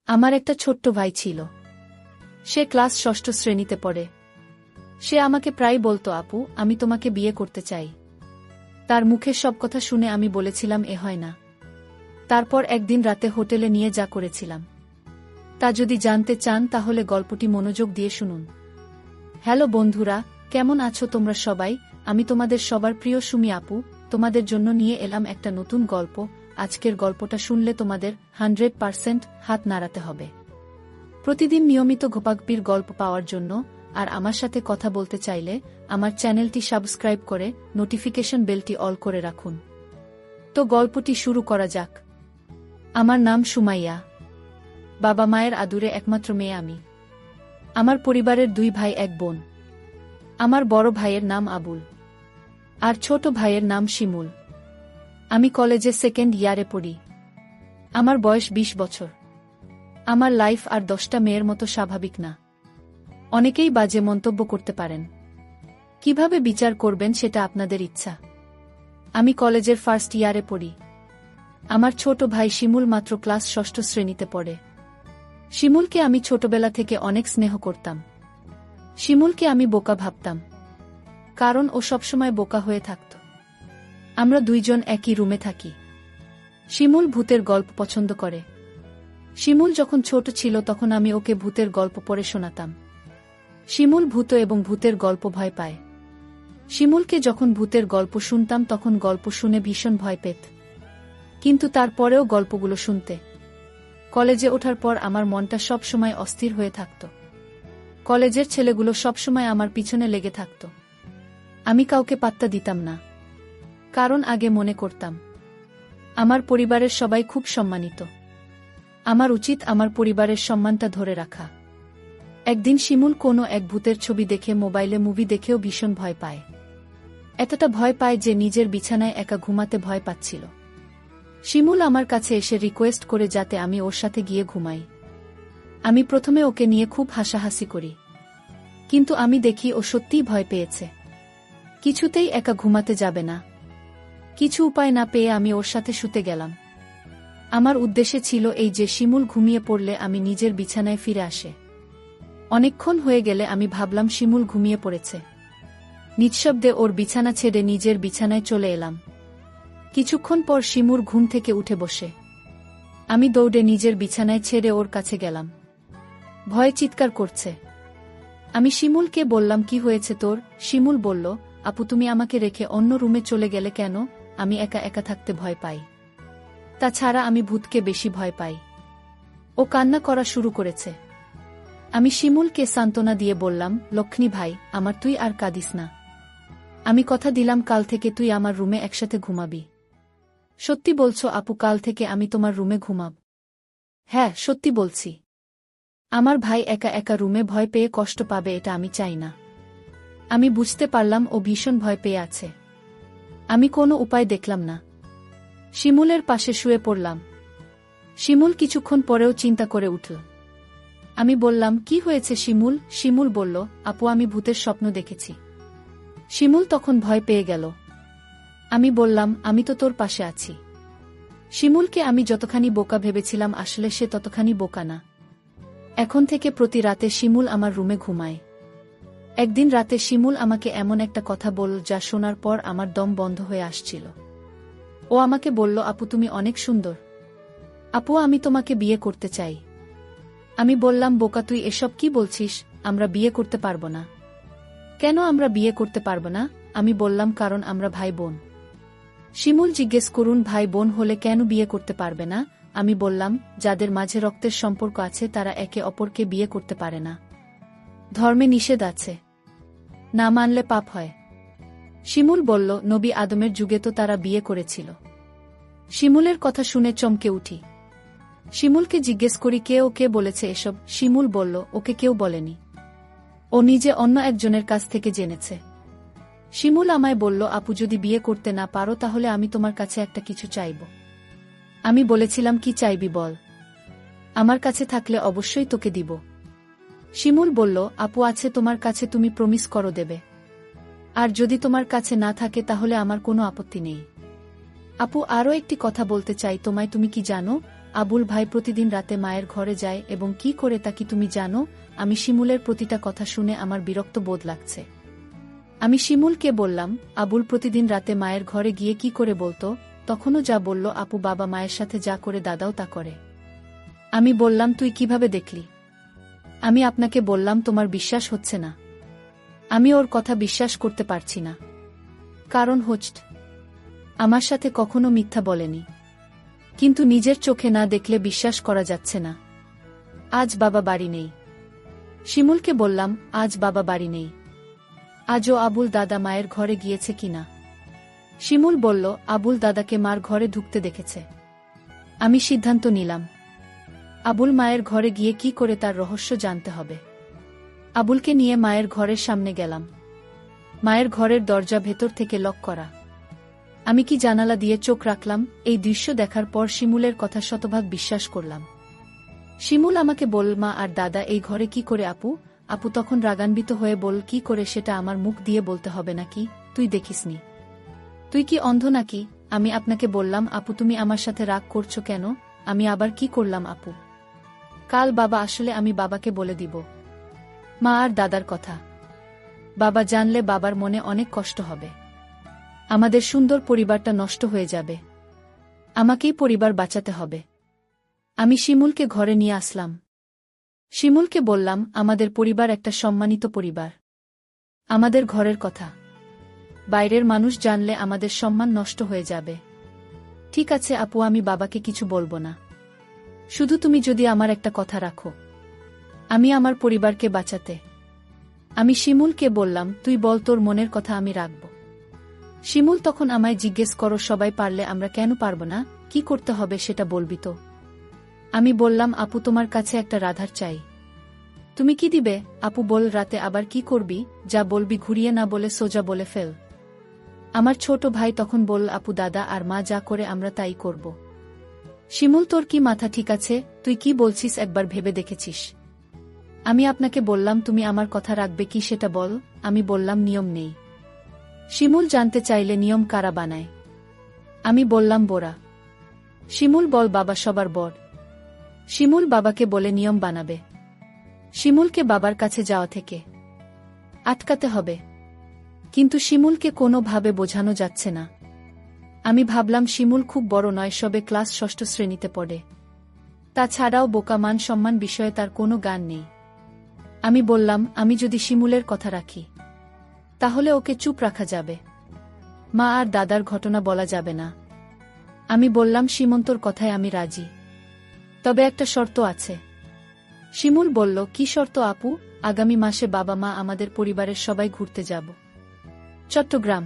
আমার একটা ছোট্ট ভাই ছিল। সে ক্লাস ৬ষ্ঠ শ্রেণীতে পড়ে। সে আমাকে প্রায় বলতো, আপু, আমি তোমাকে বিয়ে করতে চাই। তার মুখের সব কথা শুনে আমি বলেছিলাম, এ হয় না। তারপর একদিন রাতে হোটেলে নিয়ে যা করেছিলাম তা যদি জানতে চান তাহলে গল্পটি মনোযোগ দিয়ে শুনুন। হ্যালো বন্ধুরা, কেমন আছো তোমরা সবাই? আমি তোমাদের সবার প্রিয় সুমি আপু তোমাদের জন্য নিয়ে এলাম একটা নতুন গল্প। আজকের গল্পটা শুনলে তোমাদের 100% হাত নাড়াতে হবে। প্রতিদিন নিয়মিত ঘোপাগপির গল্প পাওয়ার জন্য আর আমার সাথে কথা বলতে চাইলে আমার চ্যানেলটি সাবস্ক্রাইব করে নোটিফিকেশন বেলটি অল করে রাখুন। তো গল্পটি শুরু করা যাক। আমার নাম সুমাইয়া। বাবা মায়ের আদুরে একমাত্র মেয়ে আমি। আমার পরিবারের 2 ভাই 1 বোন। আমার বড় ভাইয়ের নাম আবুল আর ছোট ভাইয়ের নাম শিমুল। আমি কলেজে 2nd ইয়ারে পড়ি। আমার বয়স 20 বছর। আমার লাইফ আর 10টা মেয়ের মতো স্বাভাবিক না। অনেকেই বাজে মন্তব্য করতে পারেন। কিভাবে বিচার করবেন সেটা আপনাদের ইচ্ছা। আমি কলেজের 1st ইয়ারে পড়ি। আমার ছোট ভাই শিমুল মাত্র ক্লাস 6ষ্ঠ শ্রেণীতে পড়ে। শিমুলকে আমি ছোটবেলা থেকে অনেক স্নেহ করতাম। শিমুলকে আমি বোকা ভাবতাম, কারণ ও সবসময় বোকা হয়ে থাকত। আমরা 2 জন একই রুমে থাকি। শিমুল ভূতের গল্প পছন্দ করে। শিমুল যখন ছোট ছিল তখন আমি ওকে ভূতের গল্প পড়ে শোনাতাম। শিমুল ভূত এবং ভূতের গল্প ভয় পায়। শিমুলকে যখন ভূতের গল্প শুনতাম তখন গল্প শুনে ভীষণ ভয় পেত, কিন্তু তারপরেও গল্পগুলো শুনতে। কলেজে ওঠার পর আমার মনটা সব সময় অস্থির হয়ে থাকত। কলেজের ছেলেগুলো সবসময় আমার পিছনে লেগে থাকত। আমি কাউকে পাত্তা দিতাম না, কারণ আগে মনে করতাম আমার পরিবারের সবাই খুব সম্মানিত। আমার উচিত আমার পরিবারের সম্মানটা ধরে রাখা। একদিন শিমুল কোনো এক ভূতের ছবি দেখে মোবাইলে মুভি দেখেও ভীষণ ভয় পায়। এতটা ভয় পায় যে নিজের বিছানায় একা ঘুমাতে ভয় পাচ্ছিল। শিমুল আমার কাছে এসে রিকোয়েস্ট করে যাতে আমি ওর সাথে গিয়ে ঘুমাই। আমি প্রথমে ওকে নিয়ে খুব হাসাহাসি করি, কিন্তু আমি দেখি ও সত্যিই ভয় পেয়েছে। কিছুতেই একা ঘুমাতে যাবে না। কিছু উপায় না পেয়ে আমি ওর সাথে শুতে গেলাম। আমার উদ্দেশ্য ছিল এই যে শিমুল ঘুমিয়ে পড়লে আমি নিজের বিছানায় ফিরে আসে। অনেকক্ষণ হয়ে গেলে আমি ভাবলাম শিমুল ঘুমিয়ে পড়েছে। নিঃশব্দে ওর বিছানা ছেড়ে নিজের বিছানায় চলে এলাম। কিছুক্ষণ পর শিমুল ঘুম থেকে উঠে বসে। আমি দৌড়ে নিজের বিছানায় ছেড়ে ওর কাছে গেলাম। ভয়ে চিৎকার করছে। আমি শিমুলকে বললাম, কি হয়েছে তোর? শিমুল বলল, আপু, তুমি আমাকে রেখে অন্য রুমে চলে গেলে কেন? আমি একা একা থাকতে ভয় পাই। তাছাড়া আমি ভূতকে বেশি ভয় পাই। ও কান্না করা শুরু করেছে। আমি শিমুলকে সান্ত্বনা দিয়ে বললাম, লক্ষ্মী ভাই আমার, তুই আর কাঁদিস না। আমি কথা দিলাম কাল থেকে তুই আমার রুমে একসাথে ঘুমাবি। সত্যি বলছো আপু? কাল থেকে আমি তোমার রুমে ঘুমাব? হ্যাঁ, সত্যি বলছি। আমার ভাই একা একা রুমে ভয় পেয়ে কষ্ট পাবে, এটা আমি চাই না। আমি বুঝতে পারলাম ও ভীষণ ভয় পেয়ে আছে। আমি কোনো উপায় দেখলাম না। শিমুলের পাশে শুয়ে পড়লাম। শিমুল কিছুক্ষণ পরেও চিন্তা করে উঠল। আমি বললাম, কি হয়েছে শিমুল? শিমুল বলল, আপু, আমি ভূতের স্বপ্ন দেখেছি। শিমুল তখন ভয় পেয়ে গেল। আমি বললাম, আমি তো তোর পাশে আছি। শিমুলকে আমি যতখানি বোকা ভেবেছিলাম আসলে সে ততখানি বোকা না। এখন থেকে প্রতি রাতে শিমুল আমার রুমে ঘুমায়। একদিন রাতে শিমুল আমাকে এমন একটা কথা বলল যা শোনার পর আমার দম বন্ধ হয়ে আসছিল। ও আমাকে বলল, আপু, তুমি অনেক সুন্দর। আপু, আমি তোমাকে বিয়ে করতে চাই। আমি বললাম, বোকা তুই এসব কি বলছিস? আমরা বিয়ে করতে পারবো না। কেন আমরা বিয়ে করতে পারবো না? আমি বললাম, কারণ আমরা ভাই বোন। শিমুল জিজ্ঞেস করুন, ভাই বোন হলে কেন বিয়ে করতে পারবে না? আমি বললাম, যাদের মাঝে রক্তের সম্পর্ক আছে তারা একে অপরকে বিয়ে করতে পারে না। ধর্মে নিষেধ আছে, না মানলে পাপ হয়। শিমুল বলল, নবী আদমের যুগে তো তারা বিয়ে করেছিল। শিমুলের কথা শুনে চমকে উঠি। শিমুলকে জিজ্ঞেস করি, কে বলেছে এসব? শিমুল বলল, ওকে কেউ বলেনি। ও নিজে অন্য একজনের কাছ থেকে জেনেছে। শিমুল আমায় বলল, আপু, যদি বিয়ে করতে না পারো তাহলে আমি তোমার কাছে একটা কিছু চাইব। আমি বলেছিলাম, কি চাইবি বল? আমার কাছে থাকলে অবশ্যই তোকে দিব। শিমুল বলল, আপু, আছে তোমার কাছে, তুমি প্রমিস করো দেবে। আর যদি তোমার কাছে না থাকে তাহলে আমার কোনো আপত্তি নেই। আপু, আরও একটি কথা বলতে চাই তোমায়। তুমি কি জানো, আবুল ভাই প্রতিদিন রাতে মায়ের ঘরে যায় এবং কি করে তা কি তুমি জানো? আমি শিমুলের প্রতিটা কথা শুনে আমার বিরক্ত বোধ লাগছে। আমি শিমুলকে বললাম, আবুল প্রতিদিন রাতে মায়ের ঘরে গিয়ে কি করে বলতো? তখনও যা বলল আপু বাবা মায়ের সাথে যা করে দাদাও তা করে। আমি বললাম, তুই কিভাবে দেখলি? আমি আপনাকে বললাম তোমার বিশ্বাস হচ্ছে না। আমি ওর কথা বিশ্বাস করতে পারছি না। কারণ আমার সাথে কখনো মিথ্যা বলেনি, কিন্তু নিজের চোখে না দেখলে বিশ্বাস করা যাচ্ছে না। আজ বাবা বাড়ি নেই। শিমুলকে বললাম, আজ বাবা বাড়ি নেই। আজও আবুল দাদা মায়ের ঘরে গিয়েছে কিনা? শিমুল বলল, আবুল দাদাকে মার ঘরে ঢুকতে দেখেছে। আমি সিদ্ধান্ত নিলাম, আবুল মায়ের ঘরে গিয়ে কি করে তার রহস্য জানতে হবে। আবুলকে নিয়ে মায়ের ঘরের সামনে গেলাম। মায়ের ঘরের দরজা ভেতর থেকে লক করা। আমি কি জানালা দিয়ে চোখ রাখলাম। এই দৃশ্য দেখার পর শিমুলের কথা শতভাগ বিশ্বাস করলাম। শিমুল আমাকে বলল, মা আর দাদা এই ঘরে কি করে? আপু তখন রাগান্বিত হয়ে বল, কি করে সেটা আমার মুখ দিয়ে বলতে হবে নাকি? তুই দেখিসনি? তুই কি অন্ধ নাকি? আমি আপনাকে বললাম, আপু তুমি আমার সাথে রাগ করছো কেন? আমি আবার কি করলাম আপু? কাল বাবা আসলে আমি বাবাকে বলে দিব মা আর দাদার কথা। বাবা জানলে বাবার মনে অনেক কষ্ট হবে। আমাদের সুন্দর পরিবারটা নষ্ট হয়ে যাবে। আমাকেই পরিবার বাঁচাতে হবে। আমি শিমুলকে ঘরে নিয়ে আসলাম। শিমুলকে বললাম, আমাদের পরিবার একটা সম্মানিত পরিবার। আমাদের ঘরের কথা বাইরের মানুষ জানলে আমাদের সম্মান নষ্ট হয়ে যাবে। ঠিক আছে আপু, আমি বাবাকে কিছু বলবো না। শুধু তুমি যদি আমার একটা কথা রাখো, আমি আমার পরিবারকে বাঁচাতে। আমি শিমুলকে বললাম, তুই বল তোর মনের কথা, আমি রাখব। শিমুল তখন আমায় জিজ্ঞেস করো, সবাই পারলে আমরা কেন পারব না? কি করতে হবে সেটা বলবি তো? আমি বললাম, আপু তোমার কাছে একটা রাধার চাই। তুমি কি দিবে? আপু বল, রাতে আবার কি করবি? যা বলবি ঘুরিয়ে না বলে সোজা বলে ফেল। আমার ছোট ভাই তখন বল, আপু দাদা আর মা যা করে আমরা তাই করব। শিমুল, তোর কি মাথা ঠিক আছে? তুই কি বলছিস একবার ভেবে দেখেছিস? আমি আপনাকে বললাম, তুমি আমার কথা রাখবে কি সেটা বল। আমি বললাম, নিয়ম নেই। শিমুল জানতে চাইলে নিয়ম কারা বানায়? আমি বললাম, বোরা। শিমুল বল, বাবা সবার বড়। শিমুল বাবাকে বলে নিয়ম বানাবে। শিমুলকে বাবার কাছে যাওয়া থেকে আটকাতে হবে। কিন্তু শিমুলকে কোনোভাবে বোঝানো যাচ্ছে না। আমি ভাবলাম, শিমুল খুব বড় নয়, সবে ক্লাস 6ষ্ঠ শ্রেণীতে পড়ে। তাছাড়াও বোকা, মান সম্মান বিষয়ে তার কোনো জ্ঞান নেই। আমি বললাম, আমি যদি শিমুলের কথা রাখি তাহলে ওকে চুপ রাখা যাবে, মা আর দাদার ঘটনা বলা যাবে না। আমি বললাম, সীমন্তর কথায় আমি রাজি, তবে একটা শর্ত আছে। শিমুল বলল, কি শর্ত আপু? আগামী মাসে বাবা মা আমাদের পরিবারের সবাই ঘুরতে যাব চট্টগ্রাম।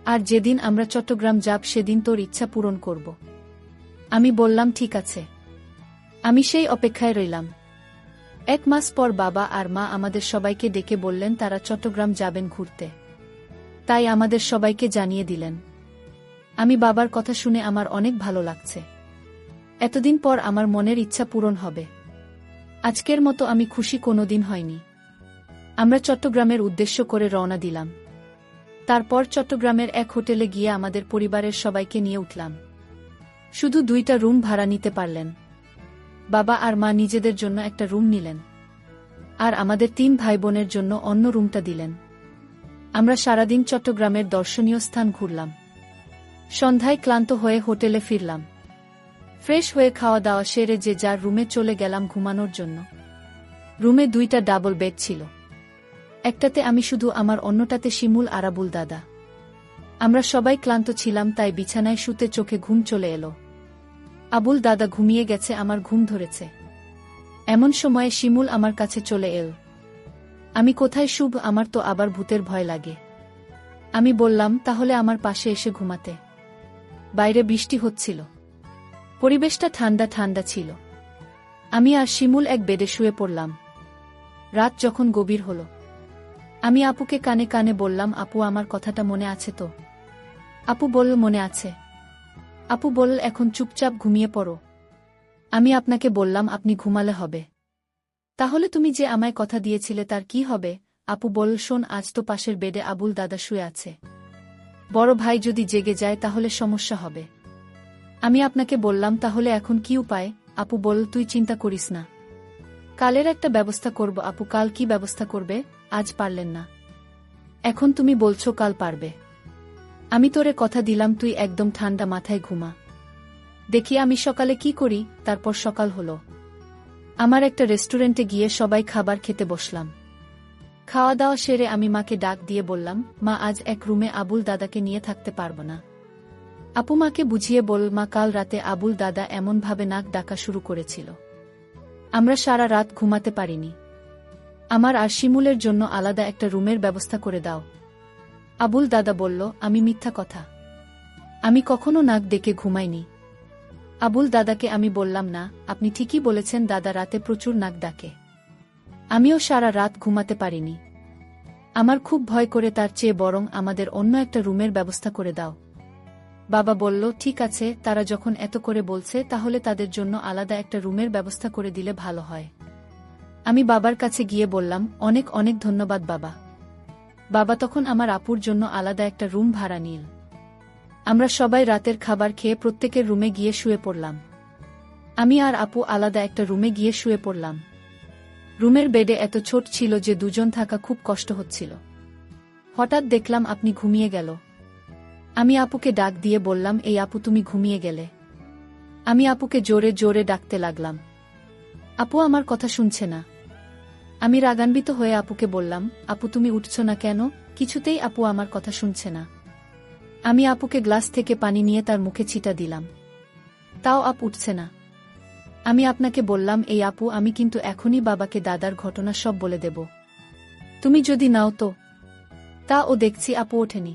আর যেদিন আমরা চট্টগ্রাম যাব সেদিন তোর ইচ্ছা পূরণ করব। আমি বললাম, ঠিক আছে। আমি সেই অপেক্ষায় রইলাম। 1 মাস পর বাবা আর মা আমাদের সবাইকে ডেকে বললেন তারা চট্টগ্রাম যাবেন ঘুরতে। তাই আমাদের সবাইকে জানিয়ে দিলেন। আমি বাবার কথা শুনে আমার অনেক ভালো লাগছে। এতদিন পর আমার মনের ইচ্ছা পূরণ হবে। আজকের মতো আমি খুশি কোনোদিন হয়নি। আমরা চট্টগ্রামের উদ্দেশ্য করে রওনা দিলাম। তারপর চট্টগ্রামের এক হোটেলে গিয়ে আমাদের পরিবারের সবাইকে নিয়ে উঠলাম। শুধু 2টা রুম ভাড়া নিতে পারলেন। বাবা আর মা নিজেদের জন্য একটা রুম নিলেন, আর আমাদের 3 ভাই বোনের জন্য অন্য রুমটা দিলেন। আমরা সারাদিন চট্টগ্রামের দর্শনীয় স্থান ঘুরলাম। সন্ধ্যায় ক্লান্ত হয়ে হোটেলে ফিরলাম। ফ্রেশ হয়ে খাওয়া দাওয়া সেরে যে যার রুমে চলে গেলাম ঘুমানোর জন্য। রুমে 2টা ডাবল বেড ছিল। একটাতে আমি শুধু, আমার অন্যটাতে শিমুল আর আবুল দাদা। আমরা সবাই ক্লান্ত ছিলাম, তাই বিছানায় শুতে চোখে ঘুম চলে এলো। আবুল দাদা ঘুমিয়ে গেছে, আমার ঘুম ধরেছে। এমন সময়ে শিমুল আমার কাছে চলে এল। আমি কোথায় শুভ? আমার তো আবার ভূতের ভয় লাগে। আমি বললাম, তাহলে আমার পাশে এসে ঘুমাতে। বাইরে বৃষ্টি হচ্ছিল, পরিবেশটা ঠান্ডা ঠান্ডা ছিল। আমি আর শিমুল এক বেডে শুয়ে পড়লাম। রাত যখন গভীর হল, আমি আপুকে কানে কানে বললাম, আপু আমার কথাটা মনে আছে তো? আপু বলল, মনে আছে। আপু বলল, এখন চুপচাপ ঘুমিয়ে পড়ো। আমি আপনাকে বললাম, আপনি ঘুমালে হবে। তাহলে তুমি যে আমায় কথা দিয়েছিলে তার কি হবে? আপু বলল, শোন, আজ তো পাশের বেডে আবুল দাদা শুয়ে আছে। বড় ভাই যদি জেগে যায় তাহলে সমস্যা হবে। আমি আপনাকে বললাম তাহলে এখন কি উপায়? আপু বলল, তুই চিন্তা করিস না, কালের একটা ব্যবস্থা করব। আপু, কাল কি ব্যবস্থা করবে? আজ পারলেন না, এখন তুমি বলছো কাল পারবে। আমি তোরে কথা দিলাম তুই একদম ঠান্ডা মাথায় ঘুমা, দেখি আমি সকালে কি করি। তারপর সকাল হলো, আমার একটা রেস্টুরেন্টে গিয়ে সবাই খাবার খেতে বসলাম। খাওয়া দাওয়া সেরে আমি মাকে ডাক দিয়ে বললাম, মা, আজ এক রুমে আবুল দাদাকে নিয়ে থাকতে পারব না। আপু মাকে বুঝিয়ে বল, মা, কাল রাতে আবুল দাদা এমনভাবে নাক ডাকা শুরু করেছিল, আমরা সারা রাত ঘুমাতে পারিনি। আমার আর শিমুলের জন্য আলাদা একটা রুমের ব্যবস্থা করে দাও। আবুল দাদা বলল, আমি মিথ্যা কথা, আমি কখনো নাক ডেকে ঘুমাইনি। আবুল দাদাকে আমি বললাম, না, আপনি ঠিকই বলেছেন, দাদা রাতে প্রচুর নাক ডাকে, আমিও সারা রাত ঘুমাতে পারিনি। আমার খুব ভয় করে, তার চেয়ে বরং আমাদের অন্য একটা রুমের ব্যবস্থা করে দাও। বাবা বলল, ঠিক আছে, তারা যখন এত করে বলছে তাহলে তাদের জন্য আলাদা একটা রুমের ব্যবস্থা করে দিলে ভালো হয়। আমি বাবার কাছে গিয়ে বললাম, অনেক অনেক ধন্যবাদ বাবা। বাবা তখন আমার আপুর জন্য আলাদা একটা রুম ভাড়া নিল। আমরা সবাই রাতের খাবার খেয়ে প্রত্যেকের রুমে গিয়ে শুয়ে পড়লাম। আমি আর আপু আলাদা একটা রুমে গিয়ে শুয়ে পড়লাম। রুমের বেডে এত ছোট ছিল যে দুজন থাকা খুব কষ্ট হচ্ছিল। হঠাৎ দেখলাম আপনি ঘুমিয়ে গেল। আমি আপুকে ডাক দিয়ে বললাম, এই আপু, তুমি ঘুমিয়ে গেলে? আমি আপুকে জোরে জোরে ডাকতে লাগলাম। আপু আমার কথা শুনছে না। আমি রাগান্বিত হয়ে আপুকে বললাম, আপু তুমি উঠছ না কেন? কিছুতেই আপু আমার কথা শুনছে না। আমি আপুকে গ্লাস থেকে পানি নিয়ে তার মুখে ছিটা দিলাম, তাও আপু উঠছে না। আমি আপনাকে বললাম, এই আপু, আমি কিন্তু এখনই বাবাকে দাদার ঘটনা সব বলে দেব, তুমি যদি নাও তো। তা ও দেখছি আপু ওঠেনি।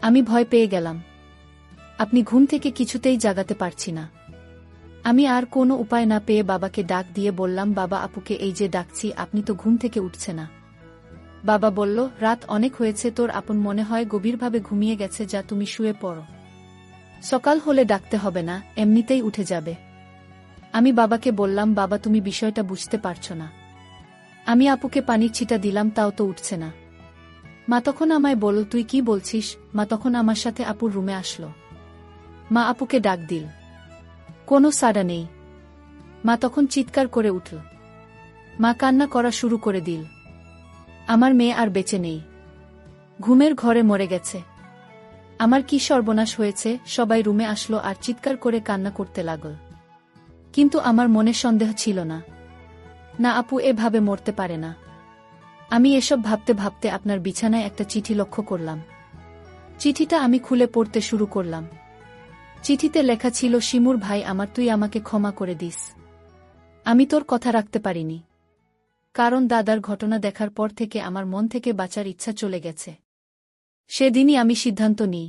আমি ভয় পেয়ে গেলাম, আপনি ঘুম থেকে কিছুতেই জাগাতে পারছি না। আমি আর কোনো উপায় না পেয়ে বাবাকে ডাক দিয়ে বললাম, বাবা, আপুকে এই যে ডাকছি, আপনি তো ঘুম থেকে উঠছে না। বাবা বলল, রাত অনেক হয়েছে, তোর আপন মনে হয় গভীরভাবে ঘুমিয়ে গেছে, যা তুমি শুয়ে পড়ো, সকাল হলে ডাকতে হবে না, এমনিতেই উঠে যাবে। আমি বাবাকে বললাম, বাবা, তুমি বিষয়টা বুঝতে পারছো না। আমি আপুকে পানির ছিটা দিলাম, তাও তো উঠছে না। মা তখন আমায় বলল, তুই কি বলছিস? মা তখন আমার সাথে আপুর রুমে আসলো। মা আপুকে ডাক দিল, কোনো সাড়া নেই। মা তখন চিৎকার করে উঠল, মা কান্না করা শুরু করে দিল, আমার মেয়ে আর বেঁচে নেই, ঘুমের ঘরে মরে গেছে, আমার কি সর্বনাশ হয়েছে। সবাই রুমে আসলো আর চিৎকার করে কান্না করতে লাগল। কিন্তু আমার মনে সন্দেহ ছিল না, না, আপু এভাবে মরতে পারে না। আমি এসব ভাবতে ভাবতে আপনার বিছানায় একটা চিঠি লক্ষ্য করলাম। চিঠিটা আমি খুলে পড়তে শুরু করলাম। চিঠিতে লেখা ছিল, শিমুর ভাই আমার, তুই আমাকে ক্ষমা করে দিস। আমি তোর কথা রাখতে পারিনি, কারণ দাদার ঘটনা দেখার পর থেকে আমার মন থেকে বাঁচার ইচ্ছা চলে গেছে। সেদিনই আমি সিদ্ধান্ত নিই,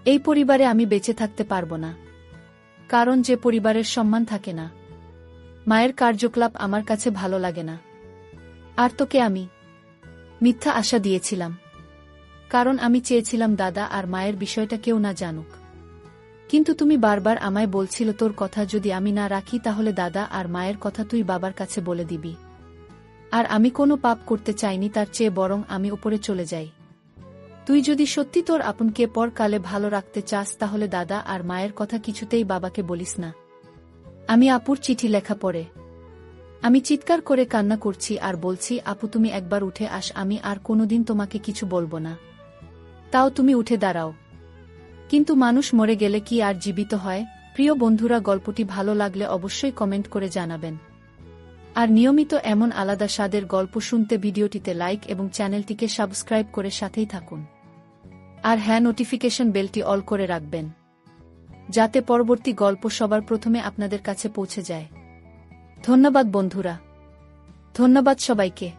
এই পরিবারে আমি বেঁচে থাকতে পারব না, কারণ যে পরিবারের সম্মান থাকে না, মায়ের কার্যকলাপ আমার কাছে ভালো লাগে না। আর তোকে আমি মিথ্যা আশা দিয়েছিলাম, কারণ আমি চেয়েছিলাম দাদা আর মায়ের বিষয়টা কেউ না জানুক। কিন্তু তুমি বারবার আমায় বলছিল, তোর কথা যদি আমি না রাখি তাহলে দাদা আর মায়ের কথা তুই বাবার কাছে বলে দিবি। আর আমি কোনো পাপ করতে চাইনি, তার চেয়ে বরং আমি উপরে চলে যাই। তুই যদি সত্যি তোর আপনকে পরকালে ভালো রাখতে চাস তাহলে দাদা আর মায়ের কথা কিছুতেই বাবাকে বলিস না। আমি আপুর চিঠি লেখা পড়ে আমি চিৎকার করে কান্না করছি আর বলছি, আপু তুমি একবার উঠে আস, আমি আর কোনোদিন তোমাকে কিছু বলবো না। তাও তুমি উঠে দাঁড়াও। কিন্তু মানুষ মরে গেলে কি আর জীবিত হয়? প্রিয় বন্ধুরা, গল্পটি ভালো লাগলে অবশ্যই কমেন্ট করে জানাবেন। আর নিয়মিত এমন আলাদা স্বাদের গল্প শুনতে ভিডিওটিতে লাইক এবং চ্যানেলটিকে সাবস্ক্রাইব করে সাথেই থাকুন। আর হ্যাঁ, নোটিফিকেশন বেলটি অল করে রাখবেন, যাতে পরবর্তী গল্প সবার প্রথমে আপনাদের কাছে পৌঁছে যায়। ধন্যবাদ বন্ধুরা, ধন্যবাদ সবাইকে।